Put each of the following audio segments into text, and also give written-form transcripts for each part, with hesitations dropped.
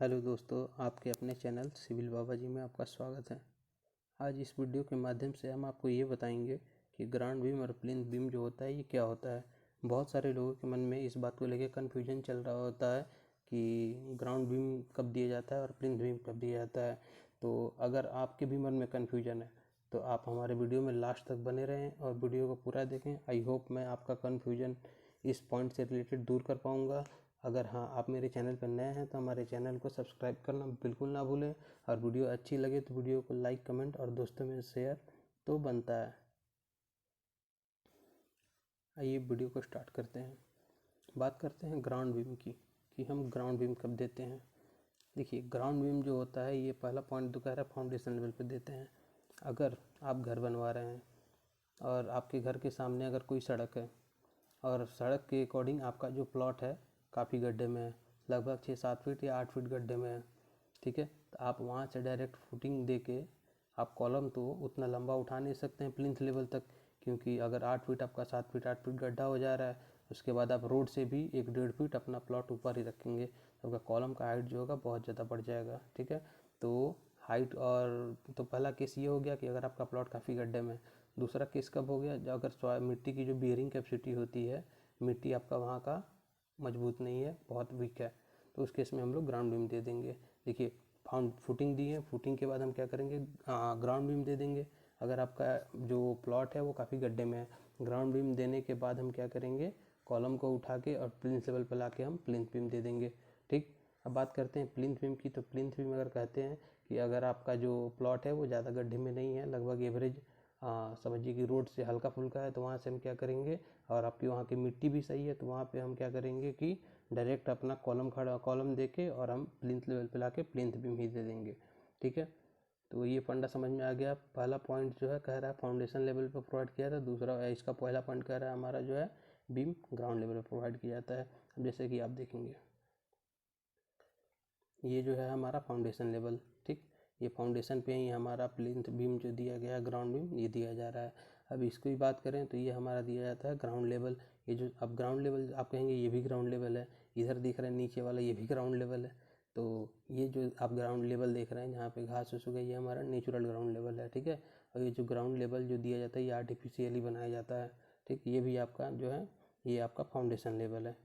Hello दोस्तों, आपके अपने चैनल सिविल बाबा जी में आपका स्वागत है। आज इस वीडियो के माध्यम से हम आपको ये बताएंगे कि ग्राउंड बीम और प्लिंथ बीम जो होता है ये क्या होता है। बहुत सारे लोगों के मन में इस बात को लेकर कन्फ्यूजन चल रहा होता है कि ग्राउंड बीम कब दिया जाता है और प्लिंथ बीम कब दिया जाता है। तो अगर आपके भी मन में कन्फ्यूजन है तो आप हमारे वीडियो में लास्ट तक बने रहें और वीडियो को पूरा देखें। आई होप मैं आपका कन्फ्यूजन इस पॉइंट से रिलेटेड दूर कर पाऊँगा। अगर हाँ, आप मेरे चैनल पर नए हैं तो हमारे चैनल को सब्सक्राइब करना बिल्कुल ना भूलें और वीडियो अच्छी लगे तो वीडियो को लाइक, कमेंट और दोस्तों में शेयर तो बनता है। आइए वीडियो को स्टार्ट करते हैं। बात करते हैं ग्राउंड बीम की कि हम ग्राउंड बीम कब देते हैं। देखिए, ग्राउंड बीम जो होता है ये पहला पॉइंट तो कह रहा है फाउंडेशन लेवल पे देते हैं। अगर आप घर बनवा रहे हैं और आपके घर के सामने अगर कोई सड़क है और सड़क के अकॉर्डिंग आपका जो प्लॉट है काफ़ी गड्ढे में है, लगभग 6-7 फीट या 8 फीट गड्ढे में है, ठीक है, तो आप वहाँ से डायरेक्ट फुटिंग दे के आप कॉलम तो उतना लंबा उठा नहीं सकते हैं प्लिंथ लेवल तक, क्योंकि अगर 8 फीट आपका 7 फीट 8 फीट गड्ढा हो जा रहा है, उसके बाद आप रोड से भी 1-1.5 फीट अपना प्लॉट ऊपर ही रखेंगे तो आपका कॉलम का हाइट जो होगा बहुत ज़्यादा बढ़ जाएगा। ठीक है, तो हाइट और तो पहला केस ये हो गया कि अगर आपका प्लॉट काफ़ी गड्ढे में। दूसरा केस कब हो गया, जो अगर मिट्टी की जो बियरिंग कैपेसिटी होती है, मिट्टी आपका वहाँ का मजबूत नहीं है, बहुत वीक है, तो उस केस में हम लोग ग्राउंड बीम दे देंगे। देखिए, फुटिंग दी है, फुटिंग के बाद हम क्या करेंगे, ग्राउंड बीम दे देंगे। अगर आपका जो प्लॉट है वो काफ़ी गड्ढे में है, ग्राउंड बीम देने के बाद हम क्या करेंगे, कॉलम को उठा के और प्लिंथ लेवल पर ला के हम प्लिंथ बीम दे देंगे। ठीक, अब बात करते हैं प्लिंथ बीम की। तो प्लिंथ बीम अगर कहते हैं कि अगर आपका जो प्लॉट है वो ज़्यादा गड्ढे में नहीं है, लगभग एवरेज समझिए कि रोड से हल्का फुल्का है, तो वहाँ से हम क्या करेंगे, और आपकी वहाँ की मिट्टी भी सही है तो वहाँ पे हम क्या करेंगे कि डायरेक्ट अपना कॉलम दे के और हम प्लिंथ लेवल पे लाके प्लिंथ बीम ही दे देंगे। ठीक है, तो ये फंडा समझ में आ गया। पहला पॉइंट जो है कह रहा है फाउंडेशन लेवल पे प्रोवाइड किया था, दूसरा इसका पहला पॉइंट कह रहा है हमारा जो है बीम ग्राउंड लेवल पे प्रोवाइड किया जाता है। अब जैसे कि आप देखेंगे ये जो है हमारा फाउंडेशन लेवल, ठीक, ये फाउंडेशन पे ही हमारा प्लिंथ बीम जो दिया गया है ग्राउंड बीम ये दिया जा रहा है। अब इसकी भी बात करें तो ये हमारा दिया जाता है ग्राउंड लेवल। ये जो अब ग्राउंड लेवल आप कहेंगे ये भी ग्राउंड लेवल है, इधर दिख रहा है नीचे वाला ये भी ग्राउंड लेवल है। तो ये जो आप ग्राउंड लेवल देख रहे हैं जहाँ पे घास फूस गई, ये हमारा नेचुरल ग्राउंड लेवल है। ठीक है, और ये जो ग्राउंड लेवल जो दिया जाता है ये आर्टिफिशियली बनाया जाता है। ठीक, ये भी आपका जो है ये आपका फाउंडेशन लेवल है।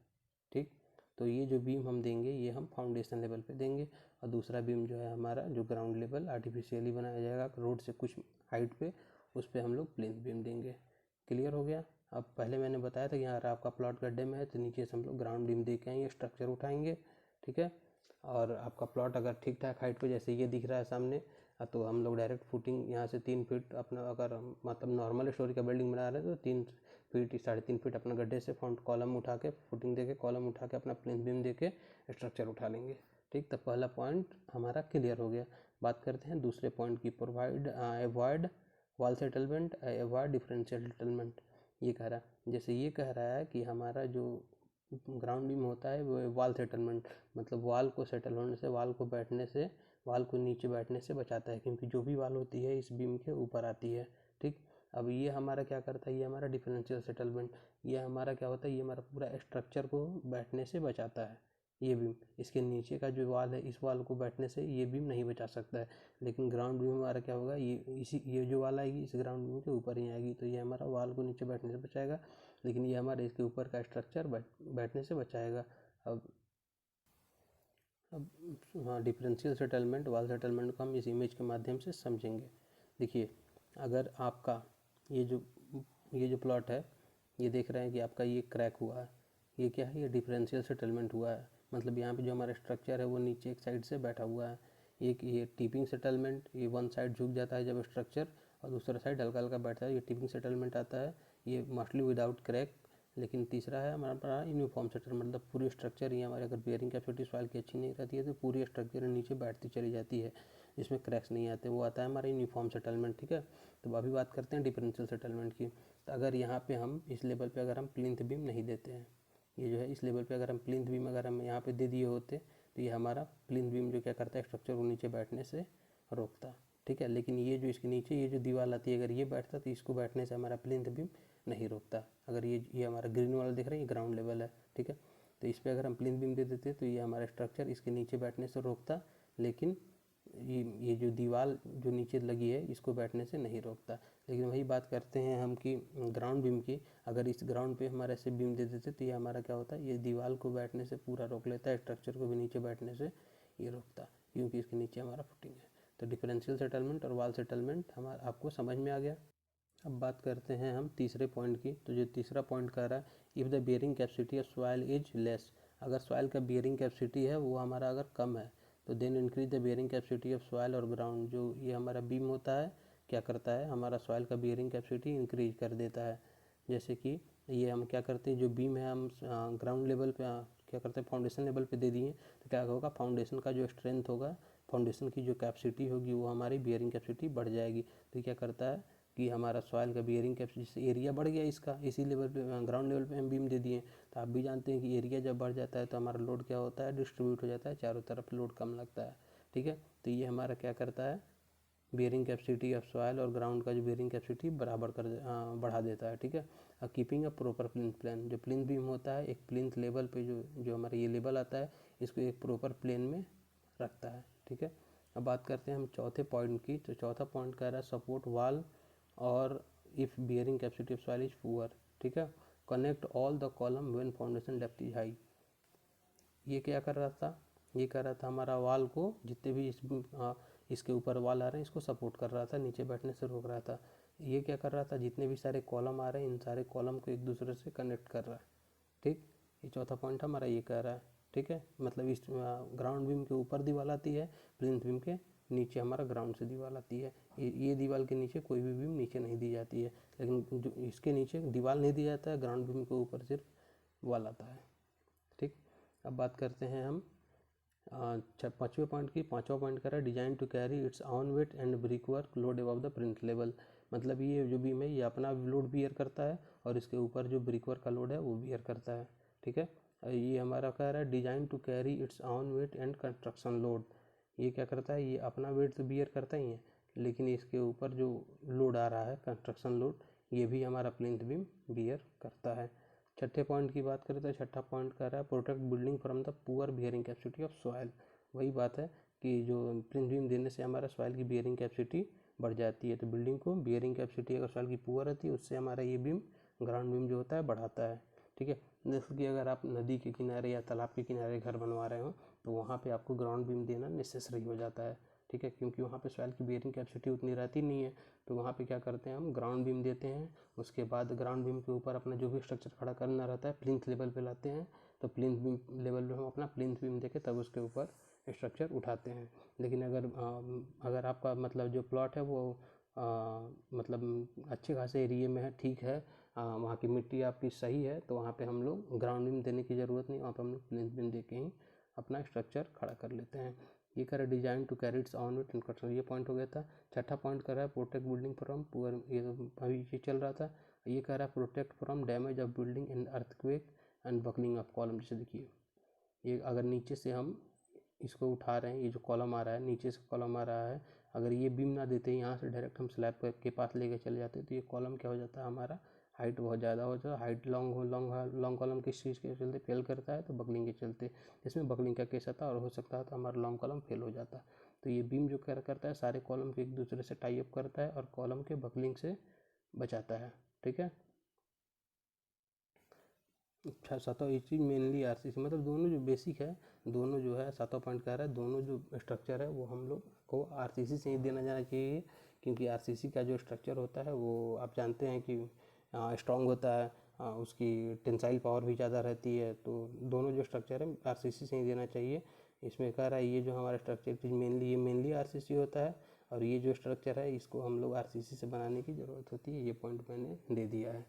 ठीक, तो ये जो बीम हम देंगे ये हम फाउंडेशन लेवल पे देंगे, और दूसरा बीम जो है हमारा जो ग्राउंड लेवल आर्टिफिशियली बनाया जाएगा रोड से कुछ हाइट पे, उस पर हम लोग प्लिंथ बीम देंगे। क्लियर हो गया। अब पहले मैंने बताया था कि अगर आपका प्लॉट गड्ढे में है तो नीचे से हम लोग ग्राउंड बीम दे के आएंगे, स्ट्रक्चर उठाएंगे। ठीक है, और आपका प्लॉट अगर ठीक ठाक हाइट पे जैसे ये दिख रहा है सामने, तो हम लोग डायरेक्ट फुटिंग यहाँ से 3 फीट अपना, अगर मतलब नॉर्मल स्टोरी का बिल्डिंग बना रहे हैं तो 3 फीट 3.5 फीट अपना गड्ढे से फ्रंट कॉलम उठा के फुटिंग दे के कॉलम उठा के अपना प्लिंथ बीम दे के स्ट्रक्चर उठा लेंगे। ठीक, तो पहला पॉइंट हमारा क्लियर हो गया। बात करते हैं दूसरे पॉइंट की, provide avoid wall settlement, avoid differential settlement. ये कह रहा है, जैसे ये कह रहा है कि हमारा जो ग्राउंड बीम होता है वो वॉल सेटलमेंट, मतलब वॉल को सेटल होने से, वॉल को बैठने से, वॉल को नीचे बैठने से बचाता है, क्योंकि जो भी वॉल होती है इस बीम के ऊपर आती है। ठीक, अब ये हमारा क्या करता है, ये हमारा डिफरेंशियल सेटलमेंट, ये हमारा क्या होता है, ये हमारा पूरा स्ट्रक्चर को बैठने से बचाता है। ये बीम, इसके नीचे का जो वाल है इस वाल को बैठने से ये बीम नहीं बचा सकता है, लेकिन ग्राउंड बीम हमारा क्या होगा, ये जो वाल आएगी इस ग्राउंड बीम के ऊपर ही आएगी, तो ये हमारा वाल को नीचे बैठने से बचाएगा, लेकिन ये हमारे इसके ऊपर का स्ट्रक्चर बैठने से बचाएगा। अब हाँ, डिफरेंशियल सेटलमेंट, वाल सेटलमेंट को हम इस इमेज के माध्यम से समझेंगे। देखिए, अगर आपका ये जो प्लॉट है, ये देख रहे हैं कि आपका ये क्रैक हुआ है, ये क्या है, ये डिफरेंशियल सेटलमेंट हुआ है, मतलब यहाँ पे जो हमारा स्ट्रक्चर है वो नीचे एक साइड से बैठा हुआ है। एक ये टिपिंग सेटलमेंट, ये वन साइड झुक जाता है जब स्ट्रक्चर, और दूसरा साइड हल्का हल्का बैठता है, ये टिपिंग सेटलमेंट आता है, ये मोस्टली विदाउट क्रैक। लेकिन तीसरा है हमारा यूनिफॉर्म सेटलमेंट, मतलब पूरी स्ट्रक्चर ही हमारे अगर बेयरिंग कैपेसिटी सॉइल की अच्छी नहीं रहती है तो पूरी स्ट्रक्चर नीचे बैठती चली जाती है, जिसमें क्रैक्स नहीं आते, वो आता है हमारा यूनिफॉर्म सेटलमेंट। ठीक है, तो अभी बात करते हैं डिफरेंशियल सेटलमेंट की। तो अगर यहाँ पे हम इस लेवल पे अगर हम प्लिंथ बीम नहीं देते हैं, ये जो है इस लेवल पे अगर हम प्लिंथ बीम अगर हम यहाँ पे दे दिए होते तो ये हमारा प्लिंथ बीम जो क्या करता है, स्ट्रक्चर को नीचे बैठने से रोकता। ठीक है, लेकिन ये जो इसके नीचे ये जो दीवार आती है अगर ये बैठता तो इसको बैठने से हमारा प्लिंथ बीम नहीं रोकता। अगर ये हमारा ग्रीन वाला दिख रहा है ये ग्राउंड लेवल है। ठीक है, तो इस पर अगर हम प्लिंथ बीम दे देते तो ये हमारा स्ट्रक्चर इसके नीचे बैठने से रोकता, लेकिन ये जो दीवार जो नीचे लगी है इसको बैठने से नहीं रोकता। लेकिन वही बात करते हैं हम कि ग्राउंड बीम की, अगर इस ग्राउंड पे हमारे ऐसे बीम दे देते तो ये हमारा क्या होता है, ये दीवार को बैठने से पूरा रोक लेता है, स्ट्रक्चर को भी नीचे बैठने से ये रोकता, क्योंकि इसके नीचे हमारा फुटिंग है। तो डिफरेंशियल सेटलमेंट और वॉल सेटलमेंट हमारा आपको समझ में आ गया। अब बात करते हैं हम तीसरे पॉइंट की। तो जो तीसरा पॉइंट कह रहा है, if the bearing capacity of soil is less, अगर सॉइल का बियरिंग कैपेसिटी है वो हमारा अगर कम है तो then increase the bearing capacity of soil और ग्राउंड। जो ये हमारा बीम होता है क्या करता है, हमारा सॉइल का बियरिंग कैपेसिटी इंक्रीज कर देता है। जैसे कि ये हम क्या करते हैं, जो बीम है हम ग्राउंड लेवल पे क्या करते हैं, फाउंडेशन लेवल पे दे दिए तो क्या होगा, फाउंडेशन का जो स्ट्रेंथ होगा, फाउंडेशन की जो कैपेसिटी होगी वो हमारी बियरिंग कैपेसिटी बढ़ जाएगी। तो क्या करता है कि हमारा सॉइल का बियरिंग कैपेसिटी, एरिया बढ़ गया इसका, इसी लेवल पे ग्राउंड लेवल पे हम बीम दे दिए। तो आप भी जानते हैं कि एरिया जब बढ़ जाता है तो हमारा लोड क्या होता है, डिस्ट्रीब्यूट हो जाता है, चारों तरफ लोड कम लगता है। ठीक है, तो ये हमारा क्या करता है, बियरिंग कैपेसिटी ऑफ सॉइल और ग्राउंड का जो बियरिंग कैपेसिटी बराबर बढ़ा देता है। ठीक है, keeping a proper plinth plan, जो प्लिंथ बीम होता है एक प्लिंथ लेवल पे जो हमारा ये लेवल आता है इसको एक प्रॉपर प्लेन में रखता है। ठीक है, अब बात करते हैं हम चौथे पॉइंट की। तो चौथा पॉइंट कह रहा है सपोर्ट वाल और if bearing capacity of soil is poor. ठीक है, connect all the column when foundation depth is high. ये क्या कर रहा था, ये कर रहा था हमारा वाल को, जितने भी इसके ऊपर वाल आ रहे हैं इसको सपोर्ट कर रहा था, नीचे बैठने से रोक रहा था। ये क्या कर रहा था, जितने भी सारे कॉलम आ रहे हैं इन सारे कॉलम को एक दूसरे से कनेक्ट कर रहा है। ठीक, ये चौथा पॉइंट हमारा ये कह रहा है। ठीक है, मतलब इस ग्राउंड बीम के ऊपर दीवार आती है, प्लिंथ बीम के नीचे हमारा ग्राउंड से दीवार आती है। ये दीवार के नीचे कोई भी बीम नीचे नहीं दी जाती है, लेकिन जो इसके नीचे दीवार नहीं दी जाता है, ग्राउंड बीम के ऊपर सिर्फ वाल आता है। ठीक, अब बात करते हैं हम पाँचवें पॉइंट की। पाँचवा पॉइंट कर रहा है design to carry its own weight and brick work load above the plinth level. मतलब ये जो बीम है ये अपना लोड बियर करता है और इसके ऊपर जो ब्रिक वर्क का लोड है वो बियर करता है। ठीक है, ये हमारा कह रहा है design to carry its own weight and construction load. ये क्या करता है, ये अपना वेट तो बियर करता ही है, लेकिन इसके ऊपर जो लोड आ रहा है कंस्ट्रक्शन लोड, ये भी हमारा प्लिंथ बीम बियर करता है। छठे पॉइंट की बात करें तो छठा पॉइंट कर रहा है protect building from the poor bearing capacity of soil. वही बात है कि जो प्लिंथ बीम देने से हमारा सॉइल की बियरिंग कैपेसिटी बढ़ जाती है। तो बिल्डिंग को बियरिंग कैपेसिटी अगर सॉइल की पुअर रहती है उससे हमारा ये बीम ग्राउंड बीम जो होता है बढ़ाता है। ठीक है, जैसे कि अगर आप नदी के किनारे या तालाब के किनारे घर बनवा रहे हो तो वहाँ पे आपको ग्राउंड बीम देना नेसेसरी हो जाता है। ठीक है, क्योंकि वहाँ पे सॉइल की बियरिंग कैपेसिटी उतनी रहती नहीं है, तो वहाँ पे क्या करते हैं हम ग्राउंड बीम देते हैं। उसके बाद ग्राउंड बीम के ऊपर अपना जो भी स्ट्रक्चर खड़ा करना रहता है प्लिंथ लेवल पे लाते हैं, तो प्लिंथ बीम लेवल पे हम अपना प्लिंथ बीम देके तब उसके ऊपर स्ट्रक्चर उठाते हैं। लेकिन अगर आपका मतलब जो प्लॉट है वो मतलब अच्छे खासे एरिए में है, ठीक है, वहाँ की मिट्टी आपकी सही है, तो वहाँ पे हम लोग ग्राउंड बीम देने की ज़रूरत नहीं, वहाँ पे हम लोग प्लिंथ बीम दे के ही अपना स्ट्रक्चर खड़ा कर लेते हैं। ये कह रहा है design to carry its own with construction, ये पॉइंट हो गया था। छठा पॉइंट कर रहा है प्रोटेक्ट बिल्डिंग फ्रॉम पुअर, ये अभी ये चल रहा था। ये कह रहा है protect from damage of building in earthquake and buckling of column. जैसे देखिए ये अगर नीचे से हम इसको उठा रहे हैं, ये जो कॉलम आ रहा है नीचे से कॉलम आ रहा है, अगर ये बीम ना देते यहाँ से डायरेक्ट हम स्लैब के पास लेके चले जाते तो ये कॉलम क्या हो जाता है, हमारा हाइट बहुत ज़्यादा हो जाता है। हाइट लॉन्ग कॉलम किस चीज़ के चलते फेल करता है, तो बकलिंग के चलते। इसमें बकलिंग का केस आता है और हो सकता है तो हमारा लॉन्ग कॉलम फेल हो जाता है। तो ये बीम जो करता है सारे कॉलम को एक दूसरे से टाई अप करता है और कॉलम के बकलिंग से बचाता है। ठीक है, अच्छा सातों ये चीज़ मेनली आरसीसी, मतलब दोनों जो बेसिक है, दोनों जो है सातों पॉइंट कह रहा है, दोनों जो स्ट्रक्चर है वो हम लोग को आरसीसी से ही देना जाना चाहिए, क्योंकि आरसीसी का जो स्ट्रक्चर होता है वो आप जानते हैं कि स्ट्रॉन्ग होता है, उसकी टेंसाइल पावर भी ज़्यादा रहती है। तो दोनों जो स्ट्रक्चर है आरसीसी से ही देना चाहिए। इसमें कह रहा है ये जो हमारा स्ट्रक्चर मेनली आरसीसी होता है, और ये जो स्ट्रक्चर है इसको हम लोग आरसीसी से बनाने की ज़रूरत होती है। ये पॉइंट मैंने दे दिया है।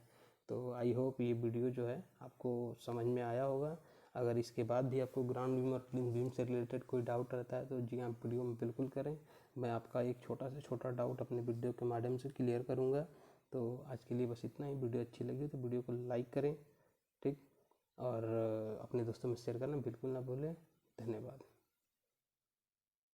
तो आई होप ये वीडियो जो है आपको समझ में आया होगा। अगर इसके बाद भी आपको ग्राउंड बीम और प्लिंथ बीम से रिलेटेड कोई डाउट रहता है तो जी आप वीडियो में बिल्कुल करें, मैं आपका एक छोटा से छोटा डाउट अपने वीडियो के माध्यम से क्लियर करूँगा। तो आज के लिए बस इतना ही। वीडियो अच्छी लगी तो वीडियो को लाइक करें, ठीक, और अपने दोस्तों में शेयर करना बिल्कुल ना भूलें। धन्यवाद।